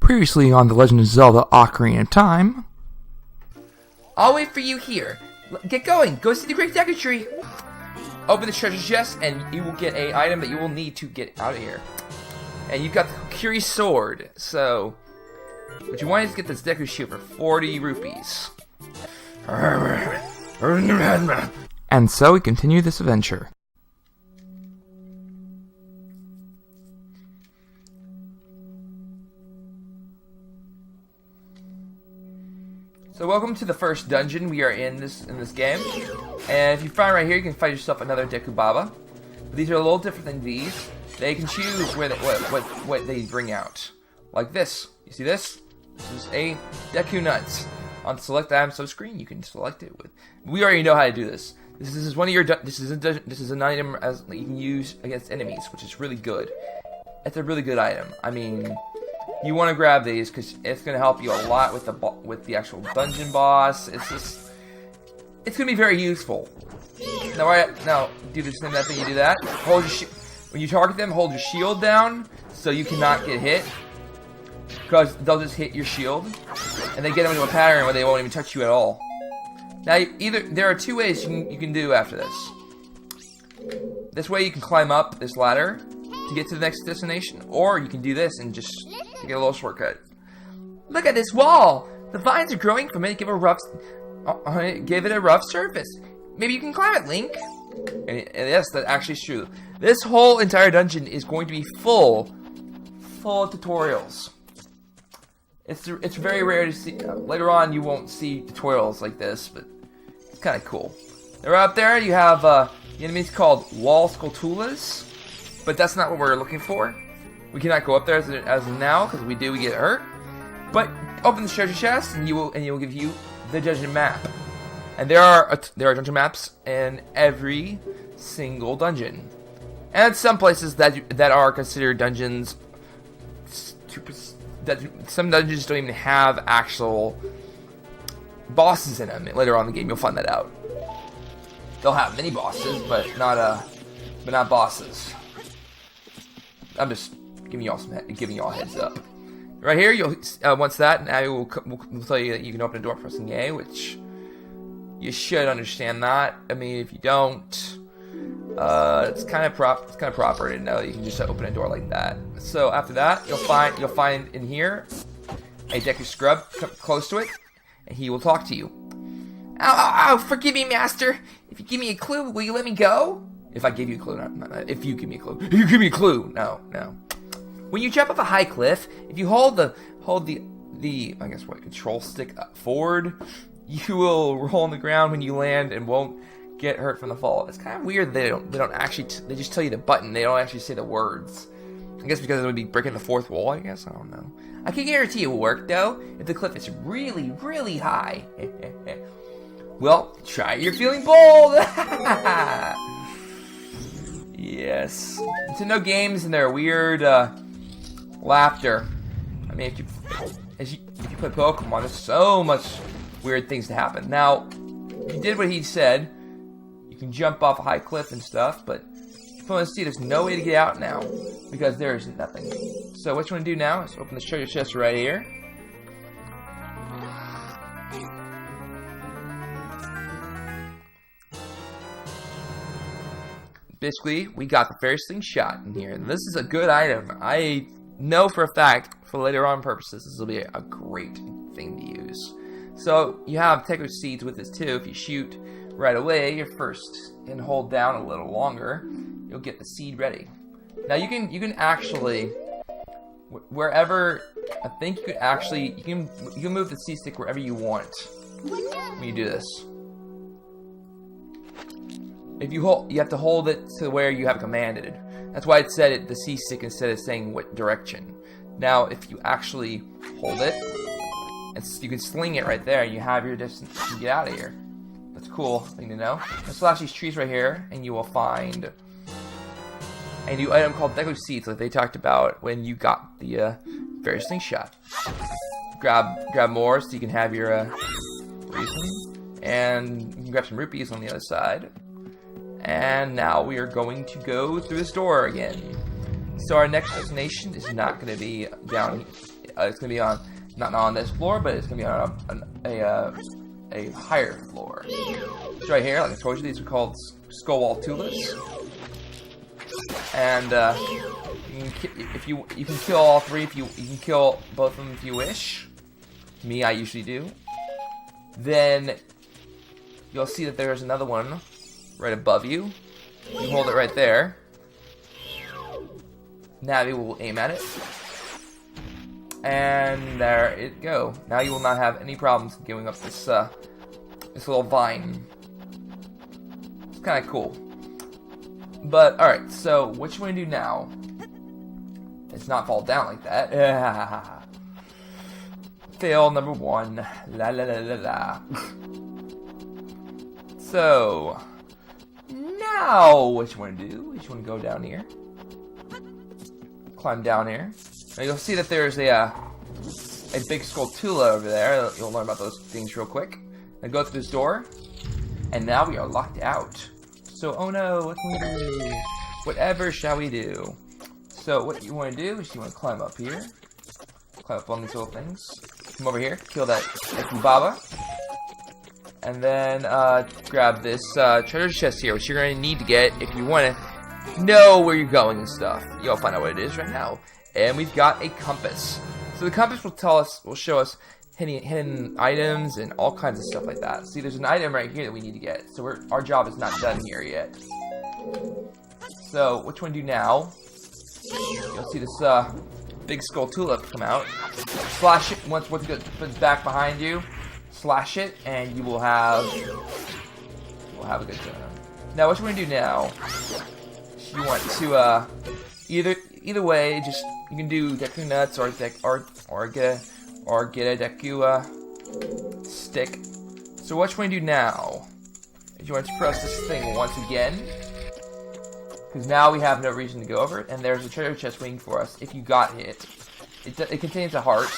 Previously on The Legend of Zelda Ocarina of Time. I'll wait for you here. Get going. Go see the Great Deku Tree. Open the treasure chest, and you will get an item that you will need to get out of here. And you've got the Kokiri sword. So, what you want is to get this Deku shield for 40 rupees. And so we continue this adventure. So welcome to the first dungeon we are in this game, and if you find right here, you can fight yourself another Deku Baba. But these are a little different than these. They can choose where what they bring out, like this. You see this? This is a Deku Nuts. On the select item sub screen, you can select it with. We already know how to do this. This is one of your. This is an item as that you can use against enemies, which is really good. It's a really good item. I mean. You want to grab these because it's going to help you a lot with the actual dungeon boss. It's going to be very useful. Now do the same thing. You do that. Hold your when you target them, hold your shield down so you cannot get hit, because they'll just hit your shield, and they get into a pattern where they won't even touch you at all. Now, there are two ways you can do after this. This way, you can climb up this ladder to get to the next destination, or you can do this and just take a little shortcut. Look at this wall! The vines are growing from it. Give it a rough surface. Maybe you can climb it, Link. And yes, that actually is true. This whole entire dungeon is going to be full of tutorials. It's very rare to see. Later on, you won't see tutorials like this, but it's kind of cool. They're up there. You have the enemies called Wall Skulltulas. But that's not what we're looking for. We cannot go up there as of now, because we get hurt. But open the treasure chest, and will give you the dungeon map. And there are dungeon maps in every single dungeon. And some places that are considered dungeons, some dungeons don't even have actual bosses in them. Later on in the game, you'll find that out. They'll have mini bosses, but not bosses. I'm just giving y'all a heads up. Right here, you'll once that, now we'll tell you that you can open a door pressing A, which you should understand that. I mean, if you don't, it's kind of proper to know that you can just open a door like that. So after that, you'll find in here a Deku Scrub close to it, and he will talk to you. Ow! Forgive me, Master. If you give me a clue, will you let me go? If I give you a clue, not if you give me a clue. If you give me a clue, no. When you jump off a high cliff, if you hold the I guess control stick forward, you will roll on the ground when you land and won't get hurt from the fall. It's kind of weird. They don't actually. They just tell you the button. They don't actually say the words. I guess because it would be breaking the fourth wall. I guess I don't know. I can guarantee it will work though if the cliff is really, really high. Well, try it. You're feeling bold. Yes. Nintendo games and their weird laughter. I mean, if you play Pokemon, there's so much weird things to happen. Now, if you did what he said, you can jump off a high cliff and stuff, but you want to see there's no way to get out now because there is nothing. So what you want to do now is open the treasure chest right here. Basically, we got the Fairy Sling Shot in here. And this is a good item. I know for a fact, for later on purposes, this will be a great thing to use. So, you have Deku Seeds with this too. If you shoot right away, you're first, and hold down a little longer, you'll get the seed ready. Now, you can actually, wherever, I think you could actually, you can move the seed stick wherever you want when you do this. If you have to hold it to where you have commanded. That's why it said the C stick instead of saying what direction. Now, if you actually hold it, you can sling it right there, and you have your distance to get out of here. That's a cool thing to know. Let's slash these trees right here, and you will find a new item called Deku Seeds, like they talked about when you got the Fairy Sling Shot. Grab more so you can have your reason, and you can grab some rupees on the other side. And now we are going to go through this door again. So our next destination is not going to be down It's gonna be on not on this floor, but it's gonna be on a higher floor. So right here, like I told you, these are called skull wall tulas, and you can kill all three. You can kill both of them if you wish. Me, I usually do. Then you'll see that there's another one right above you. You hold it right there. Navi will aim at it. And there it go. Now you will not have any problems giving up this this little vine. It's kind of cool. But alright, so what you want to do now? Let's not fall down like that. Fail number 1. La la la la la. So now what you want to do is you want to go down here. Climb down here. Now you'll see that there's a big Skulltula over there. You'll learn about those things real quick. Now go through this door, and now we are locked out. So, oh no, what can we do? Whatever shall we do? So what you want to do is you want to climb up here. Climb up on these little things. Come over here, kill that Deku Baba. And then grab this treasure chest here, which you're going to need to get if you want to know where you're going and stuff. You'll find out what it is right now. And we've got a compass. So the compass will show us hidden items and all kinds of stuff like that. See, there's an item right here that we need to get. So our job is not done here yet. So what you want to do now? You'll see this big Skulltula come out. Slash it once it's back behind you. Slash it, and you will have a good time. Now, what you want to do now? You want to either way, just you can do Deku nuts or get a Deku stick. So what you want to do now is you want to press this thing once again, because now we have no reason to go over it, and there's a treasure chest waiting for us if you got it. It contains a heart,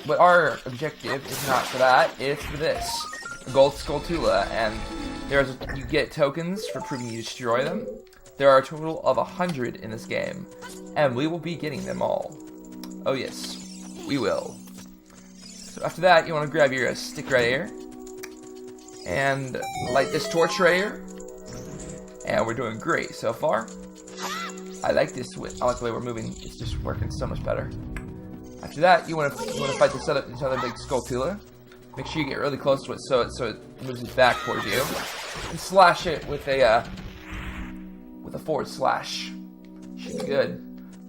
but our objective is not for that. It's for this, a gold Skulltula, and you get tokens for proving you destroy them. There are a total of 100 in this game, and we will be getting them all. Oh yes, we will. So after that, you want to grab your stick right here, and light this torch right here, and we're doing great so far. I like this. I like the way we're moving. It's just working so much better. After that, you want to fight this other big Skulltula. Make sure you get really close to it so it moves its back towards you, and slash it with a forward slash. Should be good.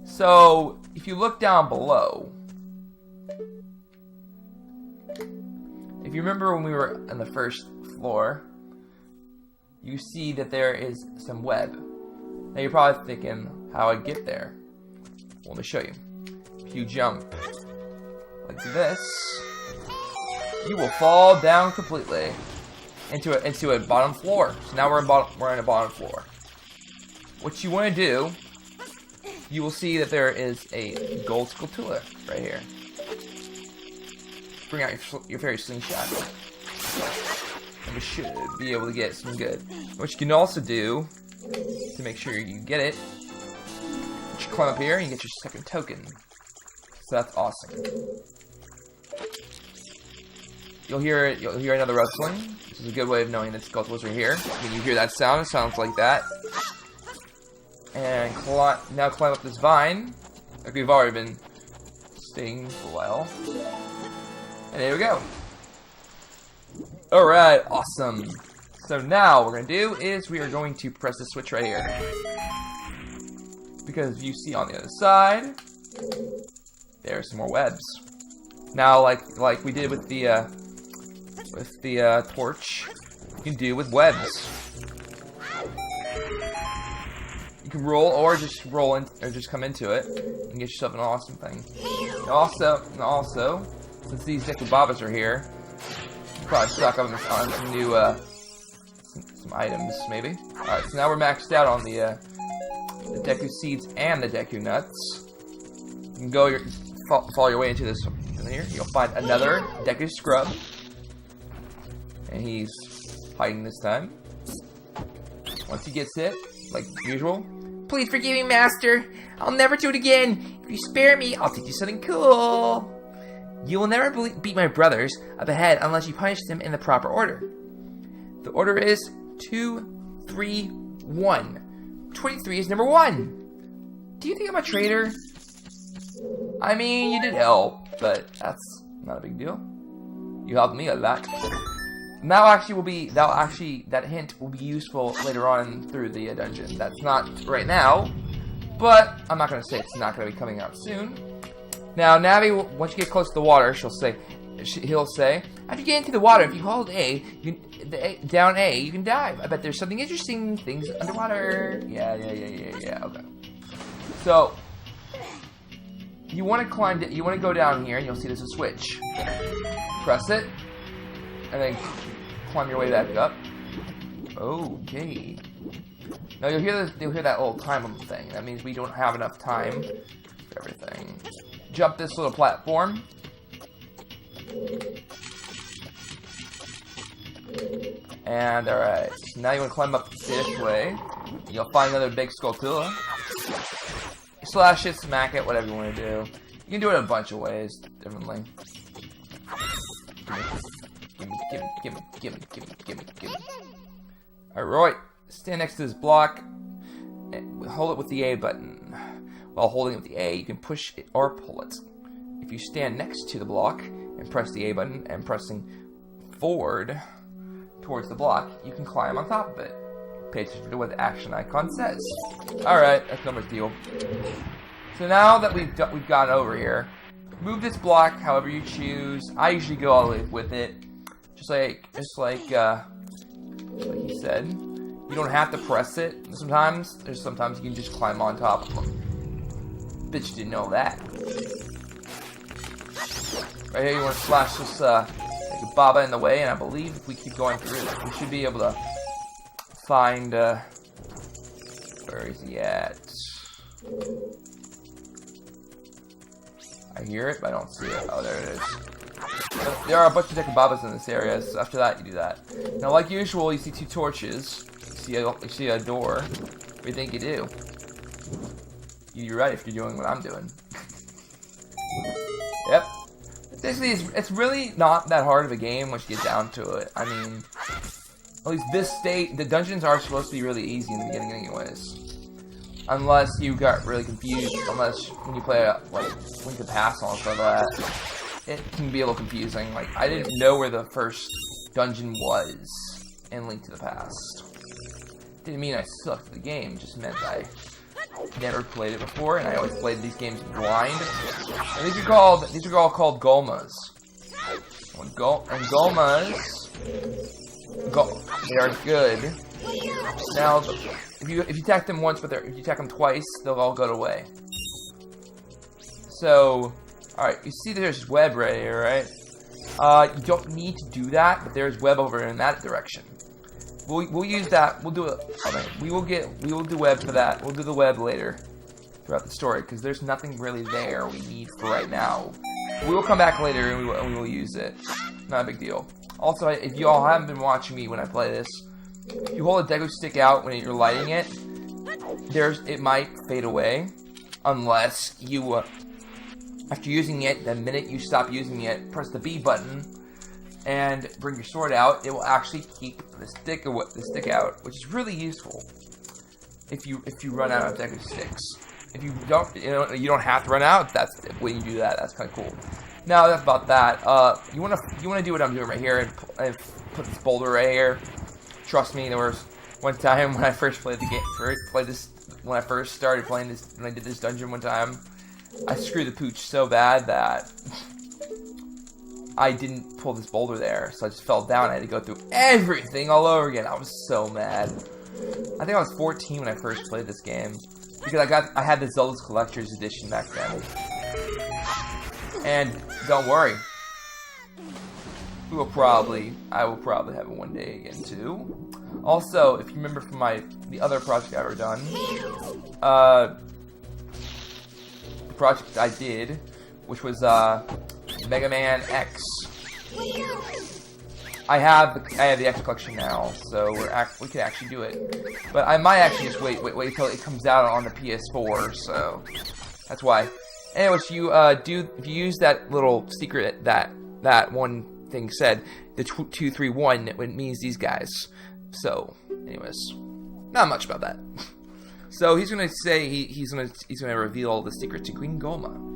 So if you look down below, if you remember when we were on the first floor, you see that there is some web. Now you're probably thinking how I get there. Well, let me show you. If you jump like this, you will fall down completely into a bottom floor. So now we're in a bottom floor. What you want to do, you will see that there is a gold Skulltula right here. Bring out your fairy slingshot, and we should be able to get some good. What you can also do to make sure you get it, you climb up here and you get your second token. So that's awesome. You'll hear another rustling. This is a good way of knowing that Skulltulas are here. When you hear that sound, it sounds like that. And now climb up this vine, like we've already been staying for a while. And there we go. Alright, awesome. So now what we're going to do is we are going to press the switch right here. Because you see on the other side, there are some more webs. Now, like we did with the torch, you can do with webs. You can roll or just roll in, or just come into it and get yourself an awesome thing. And also, since these Deku Babas are here, you can probably stock up on some new some items, maybe. Alright, so now we're maxed out on the Deku Seeds and the Deku Nuts. You can follow your way into this in here. You'll find another Deku Scrub. And he's hiding this time. Once he gets hit, like usual, Please forgive me, Master. I'll never do it again. If you spare me, I'll teach you something cool. You will never beat my brothers up ahead unless you punish them in the proper order. The order is 2, 3, 1. 23 is number 1. Do you think I'm a traitor? I mean, you did help, but that's not a big deal. You helped me a lot. And that hint will be useful later on through the dungeon. That's not right now, but I'm not going to say it's not going to be coming out soon. Now, Navi, once you get close to the water, he'll say, after you get into the water, if you hold down A, you can dive. I bet there's something interesting, things underwater. Yeah, okay. So, you want to climb, you want to go down here, and you'll see there's a switch. Press it, and then climb your way back up. Okay. Now you'll hear that little time thing. That means we don't have enough time for everything. Jump this little platform. And alright, so now you want to climb up this way. You'll find another big Skulltula. Slash it, smack it, whatever you want to do. You can do it a bunch of ways, differently. Gimme. Alright, stand next to this block and hold it with the A button. While holding it with the A, you can push it or pull it. If you stand next to the block and press the A button and pressing forward towards the block, you can climb on top of it. Pay attention to what the action icon says. Alright, that's no big deal. So now that we've gotten over here, move this block however you choose. I usually go all the way with it. Just like he said. You don't have to press it. Sometimes you can just climb on top of them. Bet you didn't know that. Right here you want to slash this like Baba in the way, and I believe if we keep going through it, we should be able to find where is he at? I hear it, but I don't see it. Oh, there it is. There are a bunch of Deku Babas in this area, so after that you do that. Now, like usual, you see 2 torches. You see a door. What do you think you do? You're right if you're doing what I'm doing. Yep. Basically, it's really not that hard of a game once you get down to it. I mean, at least this state, the dungeons are supposed to be really easy in the beginning anyways. Unless you got really confused, when you play like Link to the Past and stuff like that, it can be a little confusing. Like, I didn't know where the first dungeon was in Link to the Past. Didn't mean I sucked at the game, it just meant I never played it before, and I always played these games blind. And these are all called Golmas. And Golmas, they are good. Now, if you attack them once, but if you attack them twice, they'll all go away. So, alright, you see there's web right here, right? You don't need to do that, but there's web over in that direction. We'll use that. We'll do it. We will do web for that. We'll do the web later throughout the story because there's nothing really there we need for right now. We will come back later and we will use it. Not a big deal. Also, if you all haven't been watching me when I play this, if you hold a Deku stick out when you're lighting it, it might fade away unless you after using it, the minute you stop using it, press the B button and bring your sword out. It will actually keep the stick out, which is really useful if you run out of Deku sticks. If you don't, you don't have to run out. That's when you do that. That's kind of cool. Now that's about that. You wanna do what I'm doing right here and put this boulder right here. Trust me, there was one time when I first played the game, when I first started playing this, when I did this dungeon one time, I screwed the pooch so bad that I didn't pull this boulder there, so I just fell down. I had to go through everything all over again. I was so mad. I think I was 14 when I first played this game because I had the Zelda's Collector's Edition back then. And don't worry, I will probably have it one day again too. Also, if you remember from the other project I've ever done, the project I did, which was Mega Man X. I have the extra collection now, so we can actually do it. But I might actually just wait until it comes out on the PS4. So that's why. Anyways, if you use that little secret that one thing said, the 231, it means these guys. So, anyways, not much about that. So he's gonna say he's gonna reveal the secret to Queen Goma.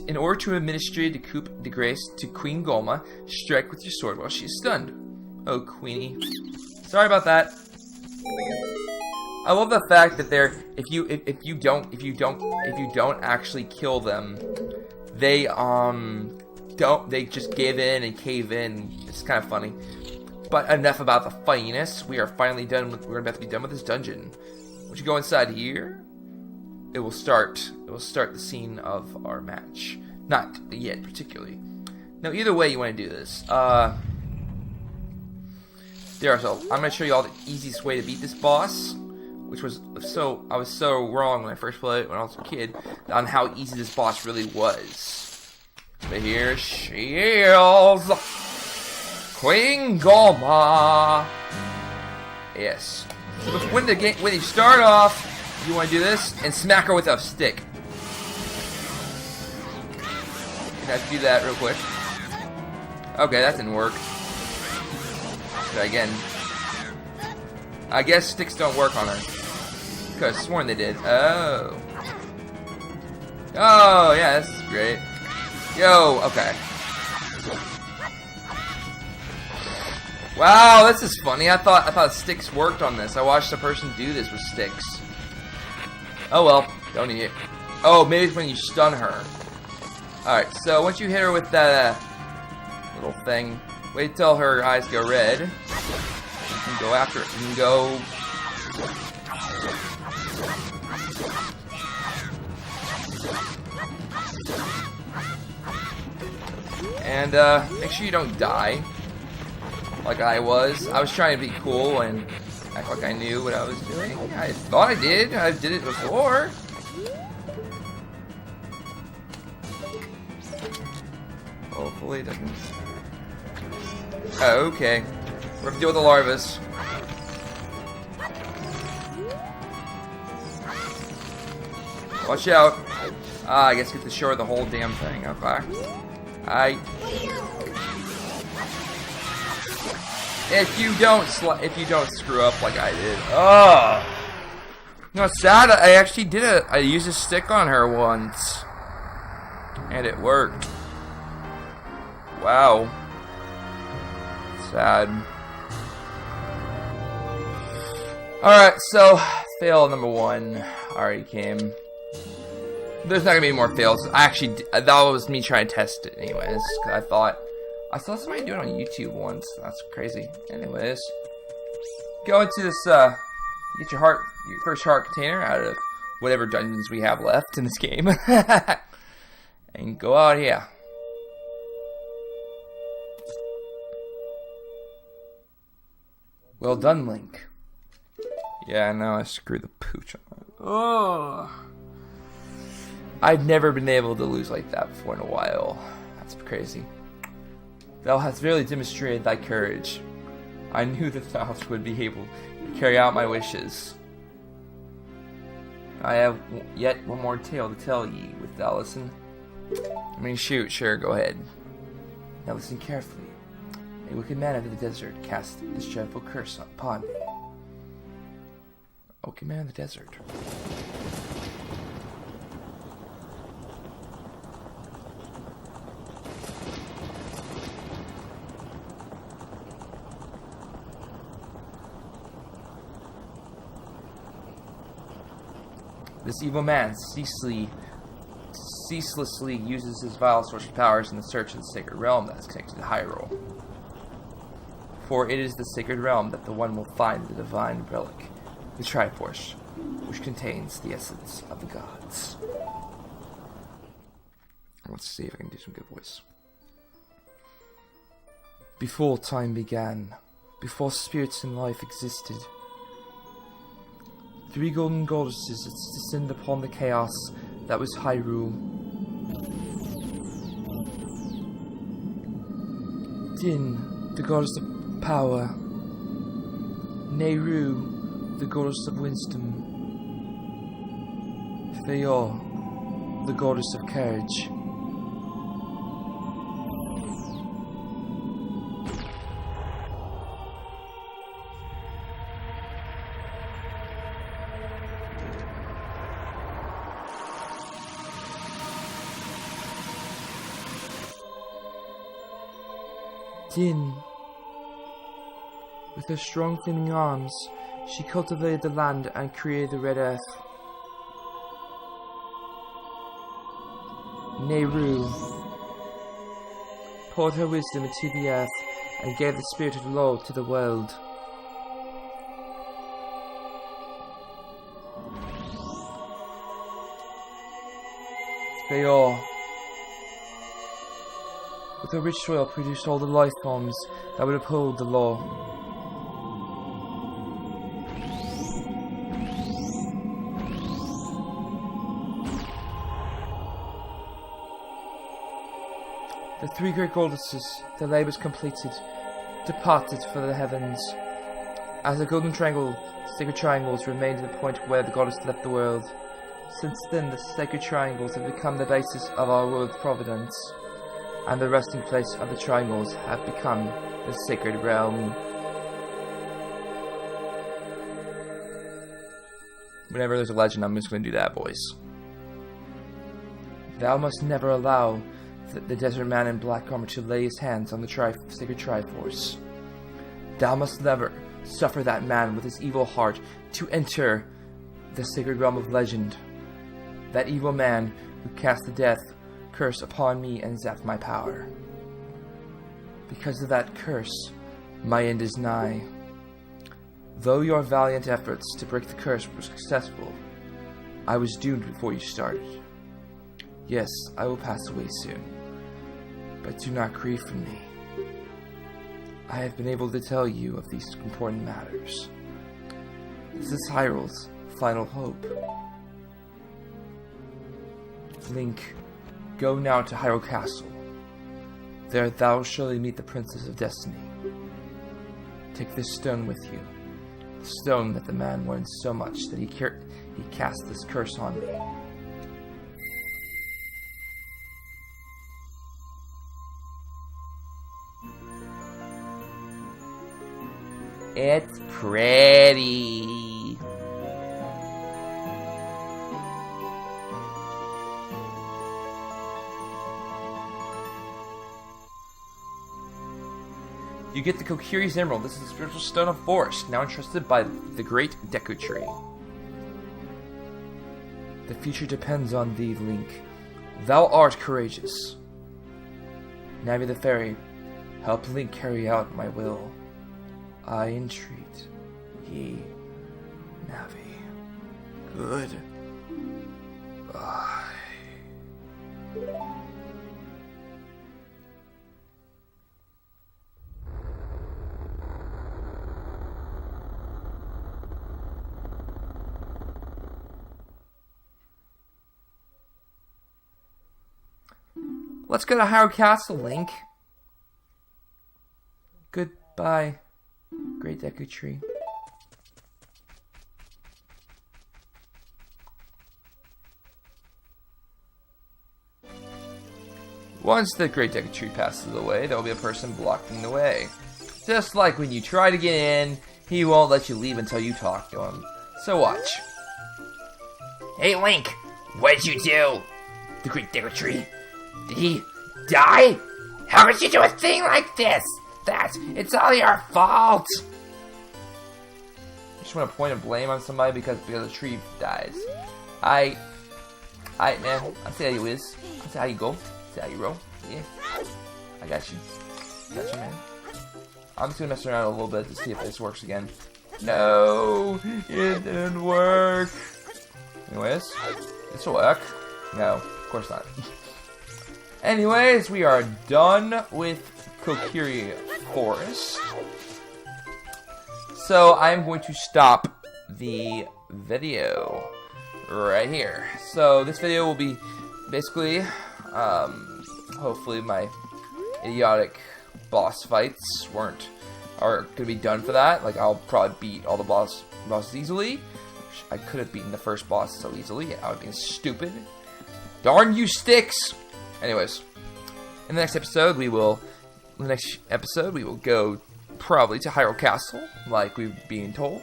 In order to administer the coup de grace to Queen Goma, strike with your sword while she is stunned. Oh, Queenie. Sorry about that. I love the fact that if you don't actually kill them, they just give in and cave in. It's kind of funny. But enough about the funniness. We are finally done with. We're about to be done with this dungeon. Once you go inside here, it will start the scene of our match. Not yet, particularly. Now, either way you want to do this. I'm going to show you all the easiest way to beat this boss, which was I was so wrong when I first played it when I was a kid on how easy this boss really was. But here she is, Queen Goma. Yes. So when you start off, you want to do this and smack her with a stick. You have to do that real quick. Okay, that didn't work. Try again. I guess sticks don't work on her. Could have sworn they did. Oh. Oh, yeah, this is great. Yo, okay. Wow, this is funny. I thought sticks worked on this. I watched a person do this with sticks. Oh well, don't need it. Oh, maybe it's when you stun her. Alright, so once you hit her with that little thing, wait till her eyes go red. You can go after it. You can go. And make sure you don't die. Like I was. I was trying to be cool and act like I knew what I was doing. I thought I did. I did it before. Hopefully it doesn't. Oh, okay. We're gonna deal with the larvas. Watch out. I guess get to show her the whole damn thing. Okay. If you don't screw up like I did. Oh. You know, it's sad. I actually did it. I used a stick on her once, and it worked. Wow. Sad. Alright, so fail number 1 already came. There's not gonna be any more fails. That was me trying to test it anyways. Cause I saw somebody do it on YouTube once. That's crazy. Anyways, go into this, get your first heart container out of whatever dungeons we have left in this game. And go out here. Well done, Link. Yeah, I know, I screwed the pooch on that. Oh. I've never been able to lose like that before in a while. That's crazy. Thou hast really demonstrated thy courage. I knew that thou would be able to carry out my wishes. I have yet one more tale to tell ye, with thou listen. I mean, shoot, sure, go ahead. Now listen carefully. A wicked man of the desert cast this dreadful curse upon me. A wicked man of the desert. This evil man ceaselessly uses his vile sorcery powers in the search of the sacred realm that is connected to Hyrule. For it is the sacred realm that the one will find the divine relic, the Triforce, which contains the essence of the gods. Let's see if I can do some good voice. Before time began, before spirits and life existed, 3 golden goddesses descend upon the chaos that was Hyrule. Din, the goddess of power. Nehru, the goddess of wisdom. Feyor, the goddess of courage. Din. With her strong flaming arms, she cultivated the land and created the Red Earth. Nehru poured her wisdom into the earth and gave the spirit of law to the world. Feyor, with her rich soil, produced all the life forms that would uphold the law. The three great goddesses, their labours completed, departed for the heavens. As the golden triangle, sacred triangles remained at the point where the goddess left the world. Since then, the sacred triangles have become the basis of our world's providence, and the resting place of the triangles have become the sacred realm. Whenever there's a legend, I'm just going to do that voice. Thou must never allow the desert man in black armor to lay his hands on the sacred Triforce. Thou must never suffer that man with his evil heart to enter the sacred realm of legend. That evil man who cast the death curse upon me and zapped my power. Because of that curse, my end is nigh. Though your valiant efforts to break the curse were successful, I was doomed before you started. Yes, I will pass away soon, but do not grieve for me. I have been able to tell you of these important matters. This is Hyrule's final hope. Link, go now to Hyrule Castle. There thou shalt meet the Princess of Destiny. Take this stone with you, the stone that the man wanted so much that he cast this curse on me. It's pretty. You get the Kokiri's Emerald. This is the spiritual stone of forest, now entrusted by the great Deku tree. The future depends on thee, Link. Thou art courageous. Navi the Fairy, help Link carry out my will. I entreat ye, Navi. Good. Bye. Let's go to Hyrule Castle, Link. Goodbye, great Deku tree. Once the great Deku tree passes away, there will be a person blocking the way. Just like when you try to get in, he won't let you leave until you talk to him. So watch. Hey Link, what did you do? The great Deku tree. Did he die? How could you do a thing like this? It's all your fault. I just want to point a blame on somebody because the tree dies. Alright, man. I'll see how you is. I'll see how you go. See how you roll. Yeah. I got you. Got you, man. I'm just gonna mess around a little bit to see if this works again. No, it didn't work. Anyways, this will work. No, of course not. Anyways, we are done with Kokiri Forest. So I'm going to stop the video right here. So this video will be basically, hopefully my idiotic boss fights are gonna be done for that. Like, I'll probably beat all the bosses easily. I could have beaten the first boss so easily. I would have been stupid. Darn you, sticks! Anyways, in the next episode, we will go probably to Hyrule Castle, like we've been told.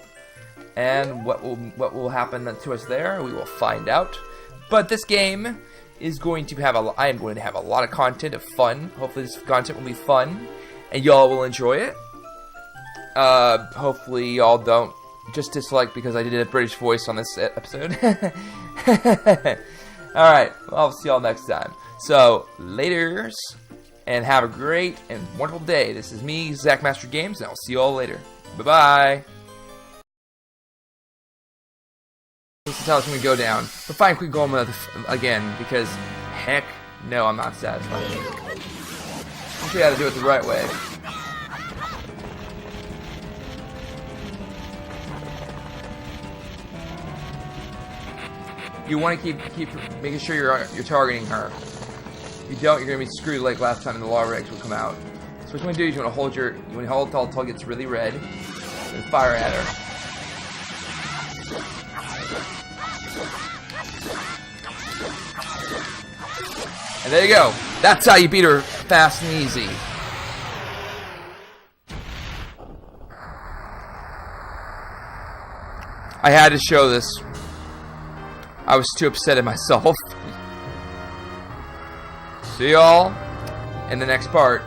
And what will happen to us there, we will find out. But this game is going to have I am going to have a lot of content of fun. Hopefully this content will be fun, and y'all will enjoy it. Hopefully y'all don't just dislike because I did a British voice on this episode. Alright, well, I'll see y'all next time. So, laters, and have a great and wonderful day. This is me, Zach Master Games, and I'll see y'all later. Bye-bye. This is how it's going to go down. But fine, quick go again, because heck no, I'm not satisfied. I'll show you how to do it the right way. You want to keep making sure you're targeting her. If you don't, you're going to be screwed like last time, and the lava eggs will come out. So what you want to do is you want to hold until it gets really red, and fire at her. And there you go. That's how you beat her fast and easy. I had to show this. I was too upset at myself. See y'all in the next part.